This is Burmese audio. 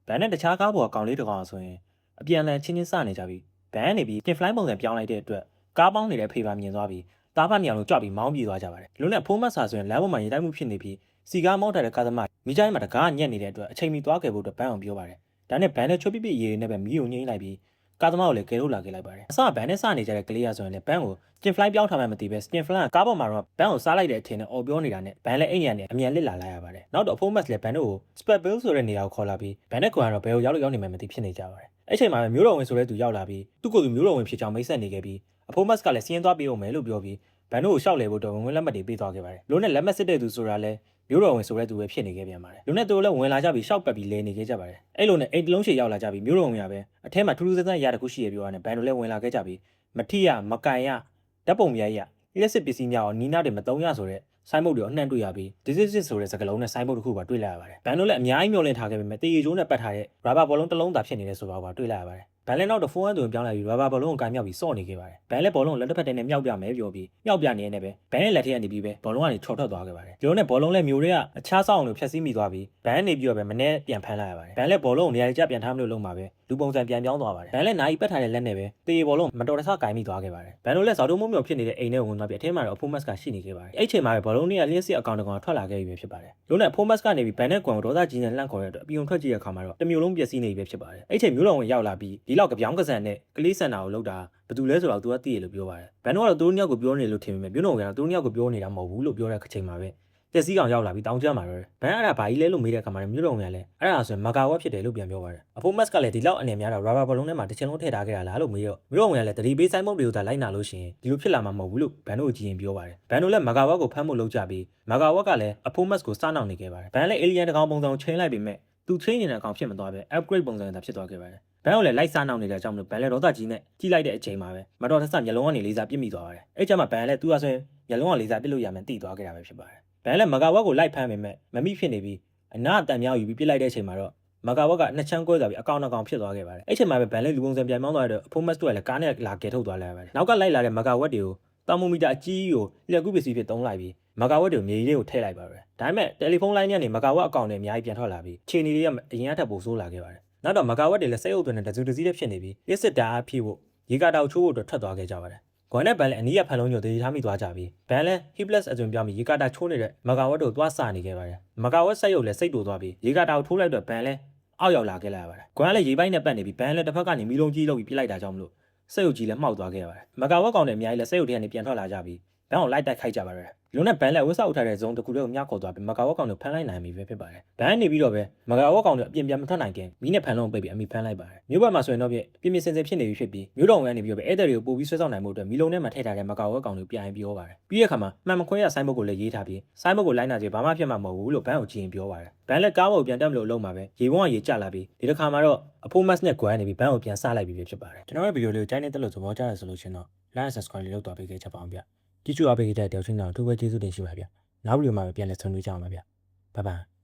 ဘန်နဲ့တခြားကားပေါ်ကောင်လေးတစ်ကောင်ဆိုရင်အပြန်အလှန်ချင်းချင်းစနေကြပြီဘန်နေပြီးတင်ဖလိုင်းပုံစံပြောင်းလိုက်တဲ့အတွက်ကားပေါင်းနေတဲ့ဖေးပါမြင်သွားပြီးတားဖတ်နေအောင်လို့ကြွပြီးမောင်းပြေးသွားကြပါတယ်လူနဲ့ဖိုးမတ်ဆာဆိုရင်လမ်းပေါ်မှာရင်တိုက်မှုဖြစ်နေပြီးစီကားမောင်းတဲ့ကားသမားမိချိုင်းမှာတကားညက်နေတဲ့အတွက်အချိန်မီသွားခဲ့ဖို့အတွက်ဘန်အောင်ပြောပါတယ်ဒါနဲ့ဘန်နဲ့ချွတ်ပြစ်ရေတွေနဲ့ပဲမီးကိုငိမ့်လိုက်ပြီးကားသမားကိုလည်းကယ်ထုတ်လာခဲ့လိုက်ပါတယ်အစဘန်နဲ့စနေကြတဲ့ကလေးရဆိုရင်လည်းဘန်ကိုတင်ဖလိုင်းပြောင်းထားမှမသိပဲတင်ဖလိုင်းကကားပေါ်မှာတော့ဘန်ကိုစားလိုက်တဲ့အထင်နဲ့အော်ပြောနေတာနဲ့ဘန်လည်းအိမ်ရနဲ့အမြန်လစ်လာလိုက်ရပါတယ်နောက်တော့ဖိုးမတ်လည်းဘန်တို့ကိုစပက်ဘယ်ဆိုတဲ့နေရာကိုခေါ်လာပြီးဘန်နဲ့ကွန်ကတော့ဘယ်ကိုရောက်လို့ရောက်နေမှမသိဖြစ်နေကြပါတယ်အဲ့ချိန်မှာပဲမျိုးတော်ဝင်ဆိုတဲ့သူရောက်လာပြီးသူ့ကိုယ်သူမျိုးတော်ဝင်ဖြစ်ကြောင်းမိတ်ဆက်နေခဲ့ပြီးအဖိုးမတ်ကလည်းစီးရင်သွားပေးအောင်မယ်လို့ပြောပြီးဘန်တို့ကိုရှောက်လဲဖို့တော့ဝင်လက်မှတ်တွေပေးသွားခဲ့ပါတယ်လူနဲ့လက်မှတ်စစ်တဲ့သူဆိုတာလဲမျိုးတော်ဝင်ဆိုတဲ့သူပဲဖြစ်နေခဲ့ပြန်ပါတယ်လူနဲ့သူလည်းဝင်လာကြပြီးရှောက်ပတ်ပြီးလဲနေခဲ့ကြပါတယ်အဲ့လိုနဲ့အိမ်တလုံးရှည်ရောက်လာကြပြီးမျိုးတော်ဝင်ရပဲအထဲမှာထူးထူးဆန်းဆန်းရတခုရှိရပြောရတယ်ဘန်တို့လည်းဝင်လာခဲ့ကြပြီးမထီရမကန်ရဓာတ်ပုံမြိုက်ရလက်စစ်ပစ္စည်းများအောင်နီးနားတွေမတုံးရဆိုတဲ့ဆိုင်းဘုတ်တွေအနှံ့တွေ့ရပြီး this is ဆိုတဲ့စကားလုံးနဲ့ဆိုင်းဘုတ်တစ်ခုပါတွေ့လာရပါတယ်ဘန်တို့လည်းအများကြီးမျောလင့်ထားခဲ့ပေမဲ့တေရီကျိုးနဲ့ပတ်ထားတဲ့ရာဘာဘောလုံးတစ်လုံးသာဖြစ်နေတယ်ဆိုတာပါတွေ့လာရပါတယ်ဘန်လည်းနောက်တော့ဖုန်းအသွင်ပြောင်းလိုက်ပြီးရာဘာဘောလုံးကိုကင်မြောက်ပြီးစော့နေခဲ့ပါတယ်ဘန်လည်းဘောလုံးကိုလက်တစ်ဖက်တည်းနဲ့မြောက်ပြမယ်ပြောပြီးမြောက်ပြနေနေပဲဘန်ရဲ့လက်ထက်ကနေပြီးပဲဘောလုံးကနေထော်ထွက်သွားခဲ့ပါတယ်ဒီလိုနဲ့ဘောလုံးလည်းမျိုးတွေကအခြားဆောင်လို့ဖြတ်စည်းမိသွားပြီးဘန်နေပြီးတော့ပဲမနေ့ပြန်ဖမ်းလိုက်ရပါတယ်ဘန်လည်းဘောလုံးကိုနေရာကျပြန်ထားမလို့လုံးပါပဲလူပုံစံပြန်ပြောင်းသွားပါတယ်ဘန်လည်းနာယီပတ်ထားတဲ့လက်နဲ့ပဲတေရီဘောလုံးမတော်တဆကင်မိသွားခဲ့ပါတယ်ဘန်တို့လည်းဇော်တုံးမိုးမြော်ဖြစ်နေတဲ့အိမ်ထဲဝင်သွားပြီးအထင်းမှာတော့အဖိုးမတ်ကရှိနေခဲ့ပါတယ်အဲ့ချိန်မှာပဲဘောလုံးတွေကလျှက်စစ်အကောင့်တစ်ကောင်ထွက်လာခဲ့ပြီပဲဖြစ်ပါတယ်လို့နဲ့ဖိုးမတ်ကနေပြီးဘန်နဲ့ကွန်ကိုဒေါသကြီးနဲ့လှန့်ခေါ်ရတဲ့အပြုံထွက်ကြည့်ရခါမှာတော့တမျိုးလုံးပျက်စီးနေပြီပဲဖြစ်ပါတယ်အဲ့ချိန်မျိုးတော်ဝင်ရောက်လာပြီးဒီလောက်ကပြောင်းကစံနဲ့ကလေးစံတာကိုလောက်တာဘယ်သူလဲဆိုတော့သူကသိရလို့ပြောပါတယ်ဘန်တို့ကတော့သူတို့ညောက်ကိုပြောနေလို့ထင်ပေမဲ့မျိုးတော်ကတော့သူတို့ညောက်ကိုပြောနေတာမဟုတ်ဘူးလို့ပြောတဲ့ချိန်မှာပဲပျက်စီးကောင်ရောက်လာပြီးတောင်းကြမှာတော့ဘန်အဲ့ဒါဘာကြီးလဲလို့မေးတဲ့အခါမှာမျိုးတော်ကလည်းအဲ့ဒါဆိုရင်မကာဝက်ဖြစ်တယ်လို့ပြန်ပြောပါတယ်အဖိုးမတ်ကလည်းဒီလောက်အနေများတော့ရာဘာဘလုံးထဲမှာတစ်ချင်လုံးထည့်ထားခဲ့တာလားလို့မေးတော့မျိုးတော်ကလည်းတတိပေးဆိုင်မုတ်တွေကိုသာလိုက်နာလို့ရှိရင်ဒီလိုဖြစ်လာမှာမဟုတ်ဘူးလို့ဘန်တို့ကြည့်ရင်ပြောပါတယ်ဘန်တို့လည်းမကာဝက်ကိုဖမ်းဖို့လုပ်ကြပြီးမကာဝက်ကလည်းအဖိုးမတ်ကိုစားနှောင်နေခဲ့ပါတယ်ဘန်လည်းအေလီယန်တကောင်ပုံစံကိုချိန်လိုက်ပြီးမဲ့သူချိန်နေတဲ့အကောင်ဖြစ်မသွားပဲ upgrade ပုံစံသာဖြစ်သွားခဲ့ပါတယ်ဘန်ကိုလည်းလိုက်စားနှောင်နေတဲ့အကြောင်းလို့ဘန်လည်းဒေါသကြီးနဲ့ကြီးလိုက်တဲ့အချိန်မှာပဲမတော်တဆမျက်လုံးကနေလေးစားပြစ်မိသွားပါတယ်အဲ့ကျမှဘန်လည်းသူ့အဆွဲမျက်လုံးကလေးစားပြစ်လို့ရမှန်းသိသွားခဲ့တာပဲဖြစ်ပါတယ်ဘန်လည်းမကာဝက်ကိုလိုက်ဖမ်းပေမဲ့မမိဖြစ်နေပြီးအနာအတန်များယူပြီးပြစ်လိုက်တဲ့အချိန်မှာတော့မကာဝက်ကနှစ်ချမ်းကွဲသွားပြီးအကောင်ဖြစ်သွားခဲ့ပါတယ်အဲ့ချိန်မှာပဲဘန်လည်းလူပုံစံပြန်ပြောင်းသွားတဲ့အဖိုးမတ်တို့ကလည်းကားနဲ့လာကယ်ထုတ်သွားလိုက်ပါတယ်နောက်ကလိုက်လာတဲ့မကာဝက်တွေကိုတာမိုမီတာအကြီးကိုလျှက်ကူးပစ္စည်းဖြစ်သုံးလိုက်ပြီးမကာဝက်တွေကိုမြေကြီးတွေကိုထည့်လိုက်ပါပဲဒါပေမဲ့တယ်လီဖုန်းလိုင်းကနေမကာဝက်အကောင့်တွေအများကြီးပြန်ထွက်လာပြီးခြေနေတွေကအရင်ကထပ်ပိုဆိုးလာခဲ့ပါတယ်နောက်တော့မကာဝက်တွေလည်းစိတ်အုပ်သွင်းတဲ့တစုတစည်းတည်းဖြစ်နေပြီးလစ်စစ်တာအဖြစ်ဖို့ရေကာတာကိုချိုးဖို့အတွက်ထွက်သွားခဲ့ကြပါတယ်ဂွန်နဲ့ဘန်လည်းအနီးရဖန်လုံးညိုတည်ထားမိသွားကြပြီးဘန်လည်း Hiplus အသွင်ပြောင်းပြီးရေကာတာချိုးနေတဲ့မကာဝက်တို့သွားစနေခဲ့ပါတယ်မကာဝက်ဆက်ရုပ်လည်းစိတ်တူသွားပြီးရေကာတာကိုထိုးလိုက်တော့ဘန်လည်းအောက်ရောက်လာခဲ့လိုက်ရပါတယ်ဂွန်ကလည်းရေပိုင်းနဲ့ပတ်နေပြီးဘန်လည်းတစ်ဖက်ကနေမီလုံးကြီးလောက်ပြီးပြစ်လိုက်တာကြောင့်မလို့စိတ်ရုပ်ကြီးလည်းမှောက်သွားခဲ့ရပါတယ်မကာဝက်ကောင်တွေအများကြီးလည်းစိတ်ရုပ်တွေကနေပြန်ထွက်လာကြပြီးဘန်ကိုလိုက်တိုက်ခိုက်ကြပါတယ်ဒီလိုနဲ့ဘန်လည်းဝစ်ဆောက်ထားတဲ့ဇုံတစ်ခုလုံးကိုမြှောက်ခေါ်သွားပြီးမကာဝက်ကောင်တွေဖမ်းလိုက်နိုင်ပြီပဲဖြစ်ပါတယ်ဘန်နေပြီးတော့ပဲမကာဝက်ကောင်တွေအပြင်ပြန်မထွက်နိုင်ခင်မီးနဲ့ဖမ်းလုံးပိတ်ပြီးအမိဖမ်းလိုက်ပါတယ်မြို့ဘက်မှာဆိုရင်တော့ပြင်းစင်ဖြစ်နေပြီဖြစ်ပြီးမြို့တော်ဝင်ကနေပြီးတော့ပဲဧည့်သည်တွေကိုပို့ပြီးဆွဲဆောင်နိုင်မှုအတွက်မီလုံးထဲမှာထည့်ထားတဲ့မကာဝက်ကောင်တွေပြန်ပြောပါတယ်ပြီးတဲ့အခါမှာမှန်မခွဲရဆိုင်းဘုတ်ကိုလည်းရေးထားပြီးဆိုင်းဘုတ်ကိုလိုက်နာကြဘာမှဖြစ်မှာမဟုတ်ဘူးလို့ဘန်ကိုကြည့်ရင်ပြောပါတယ်ဘန်လည်းကားပေါ်ပြန်တက်မလို့လုံးမှာပဲရေပုံးကရေကျလာပြီးဒီတစ်ခါမှာတော့အဖိုးမတ်နဲ့ကွမ်းနေပြီးဘန်ကိုပြန်စားလိုက်ပြီးဖြစ်ပါတယ်ကျွန်တော်ရဲ့ဗီဒီယိုလေးကိုကြိုက်နေတဲ့လို့သဘောကျတယ်ဆိုလို့ရှင်တော့ like subscribe လေးလုပ်သွားပေးခဲ့ချက်ပါအောင်ဗျကြည့်ကြအားပေးခဲ့တဲ့တယောက်ချင်းတော့အထူးပဲကျေးဇူးတင်ရှိပါဗျနောက်ဗီဒီယိုမှာပြန်လည်ဆုံတွေ့ကြအောင်ပါဗျဘိုင်ဘိုင်